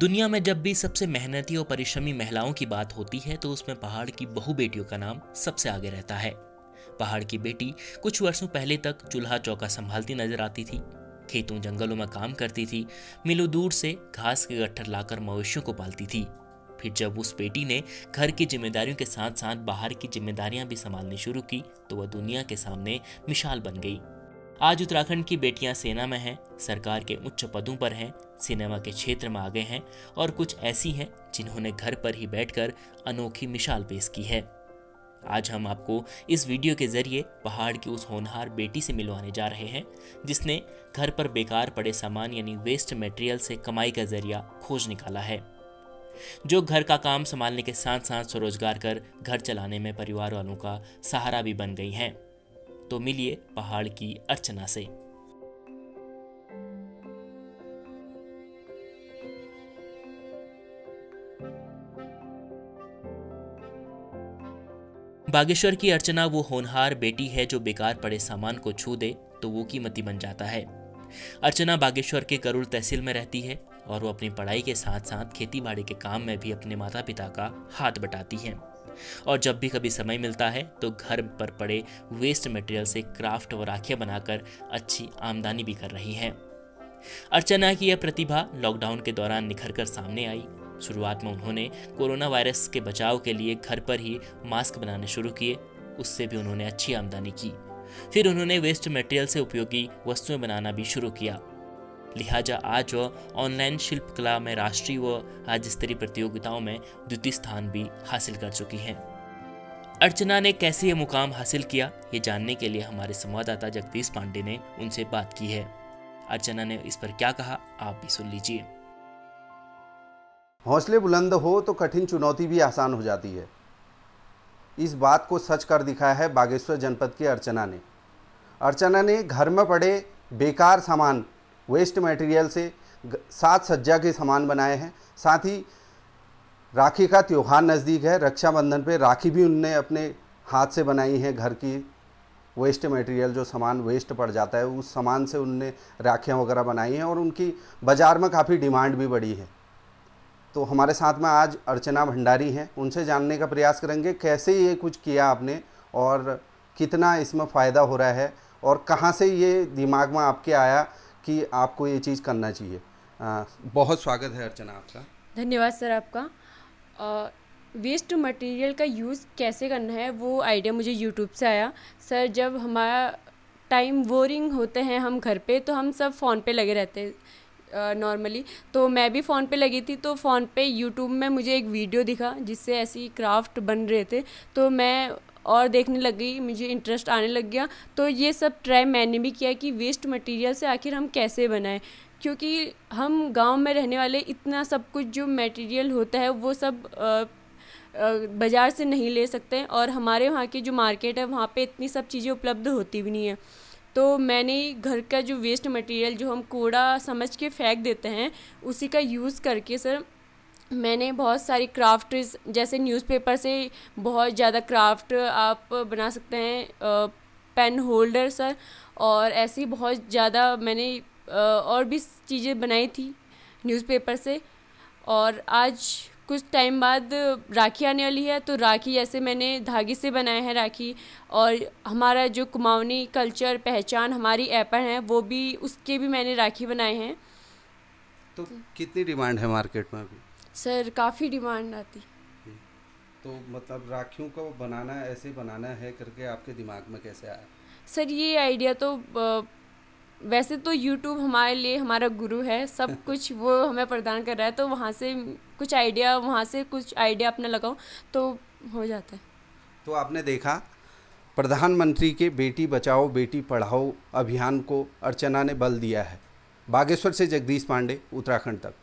दुनिया में जब भी सबसे मेहनती और परिश्रमी महिलाओं की बात होती है तो उसमें पहाड़ की बहु बेटियों का नाम सबसे आगे रहता है। पहाड़ की बेटी कुछ वर्षों पहले तक चूल्हा चौका संभालती नजर आती थी, खेतों जंगलों में काम करती थी, मीलों दूर से घास के गट्ठर लाकर मवेशियों को पालती थी। फिर जब उस बेटी ने घर की जिम्मेदारियों के साथ साथ बाहर की जिम्मेदारियां भी संभालनी शुरू की तो वह दुनिया के सामने मिसाल बन गई। आज उत्तराखंड की बेटियां सेना में हैं, सरकार के उच्च पदों पर हैं, सिनेमा के क्षेत्र में आगे हैं और कुछ ऐसी हैं जिन्होंने घर पर ही बैठकर अनोखी मिसाल पेश की है। आज हम आपको इस वीडियो के जरिए पहाड़ की उस होनहार बेटी से मिलवाने जा रहे हैं जिसने घर पर बेकार पड़े सामान यानी वेस्ट मटेरियल से कमाई का जरिया खोज निकाला है, जो घर का काम संभालने के साथ साथ स्वरोजगार कर घर चलाने में परिवार वालों का सहारा भी बन गई हैं। तो मिलिए पहाड़ की अर्चना से। बागेश्वर की अर्चना वो होनहार बेटी है जो बेकार पड़े सामान को छू दे तो वो कीमती बन जाता है। अर्चना बागेश्वर के गरुड़ तहसील में रहती है और वो अपनी पढ़ाई के साथ साथ खेती बाड़ी के काम में भी अपने माता पिता का हाथ बटाती है और जब भी कभी समय मिलता है तो घर पर पड़े वेस्ट मटेरियल से क्राफ्ट और राखियां बनाकर अच्छी आमदनी भी कर रही हैं। अर्चना की यह प्रतिभा लॉकडाउन के दौरान निखर कर सामने आई। शुरुआत में उन्होंने कोरोना वायरस के बचाव के लिए घर पर ही मास्क बनाने शुरू किए, उससे भी उन्होंने अच्छी आमदनी की। फिर उन्होंने वेस्ट मटेरियल से उपयोगी वस्तुएं बनाना भी शुरू किया। लिहाजा आज वह ऑनलाइन शिल्पकला में राष्ट्रीय व राज्य स्तरीय प्रतियोगिताओं में द्वितीय स्थान भी हासिल कर चुकी हैं। अर्चना ने कैसे ये मुकाम हासिल किया, ये जानने के लिए हमारे संवाददाता जगदीश पांडे ने उनसे बात की है। अर्चना ने इस पर क्या कहा, आप भी सुन लीजिए। हौसले बुलंद हो तो कठिन चुनौती भी आसान हो जाती है। इस बात को सच कर दिखाया है बागेश्वर जनपद की अर्चना ने। अर्चना ने घर में पड़े बेकार सामान वेस्ट मटेरियल से साज सज्जा के सामान बनाए हैं। साथ ही राखी का त्यौहार नज़दीक है, रक्षाबंधन पे राखी भी उनने अपने हाथ से बनाई है। घर की वेस्ट मटेरियल जो सामान वेस्ट पड़ जाता है उस सामान से उनने राखियाँ वगैरह बनाई हैं और उनकी बाज़ार में काफ़ी डिमांड भी बढ़ी है। तो हमारे साथ में आज अर्चना भंडारी हैं, उनसे जानने का प्रयास करेंगे कैसे ये कुछ किया आपने और कितना इसमें फ़ायदा हो रहा है और कहाँ से ये दिमाग में आपके आया कि आपको ये चीज़ करना चाहिए। बहुत स्वागत है अर्चना आपका। धन्यवाद सर आपका। वेस्ट मटेरियल का यूज़ कैसे करना है वो आइडिया मुझे यूट्यूब से आया। सर जब हमारा टाइम बोरिंग होते हैं हम घर पे तो हम सब फ़ोन पे लगे रहते हैं नॉर्मली, तो मैं भी फ़ोन पे लगी थी। तो फ़ोन पे यूट्यूब में मुझे एक वीडियो दिखा जिससे ऐसी क्राफ्ट बन रहे थे तो मैं और देखने लग गई, मुझे इंटरेस्ट आने लग गया। तो ये सब ट्राई मैंने भी किया कि वेस्ट मटेरियल से आखिर हम कैसे बनाएं, क्योंकि हम गांव में रहने वाले इतना सब कुछ जो मटेरियल होता है वो सब बाज़ार से नहीं ले सकते हैं और हमारे वहाँ की जो मार्केट है वहाँ पे इतनी सब चीज़ें उपलब्ध होती भी नहीं है। तो मैंने घर का जो वेस्ट मटेरियल जो हम कूड़ा समझ के फेंक देते हैं उसी का यूज़ करके सर मैंने बहुत सारी क्राफ्ट जैसे न्यूज़पेपर से बहुत ज़्यादा क्राफ्ट आप बना सकते हैं, पेन होल्डर सर, और ऐसी बहुत ज़्यादा मैंने और भी चीज़ें बनाई थी न्यूज़पेपर से। और आज कुछ टाइम बाद राखी आने वाली है तो राखी जैसे मैंने धागे से बनाए हैं राखी, और हमारा जो कुमाऊनी कल्चर पहचान हमारी ऐपन है वो भी उसके भी मैंने राखी बनाए हैं। तो कितनी डिमांड है मार्केट में अभी? सर काफ़ी डिमांड आती। तो मतलब राखियों को बनाना ऐसे बनाना है करके आपके दिमाग में कैसे आया? सर ये आइडिया तो वैसे तो यूट्यूब हमारे लिए हमारा गुरु है, सब कुछ वो हमें प्रदान कर रहा है, तो वहाँ से कुछ आइडिया अपना लगाओ तो हो जाता है। तो आपने देखा प्रधानमंत्री के बेटी बचाओ बेटी पढ़ाओ अभियान को अर्चना ने बल दिया है। बागेश्वर से जगदीश पांडे, उत्तराखंड तक।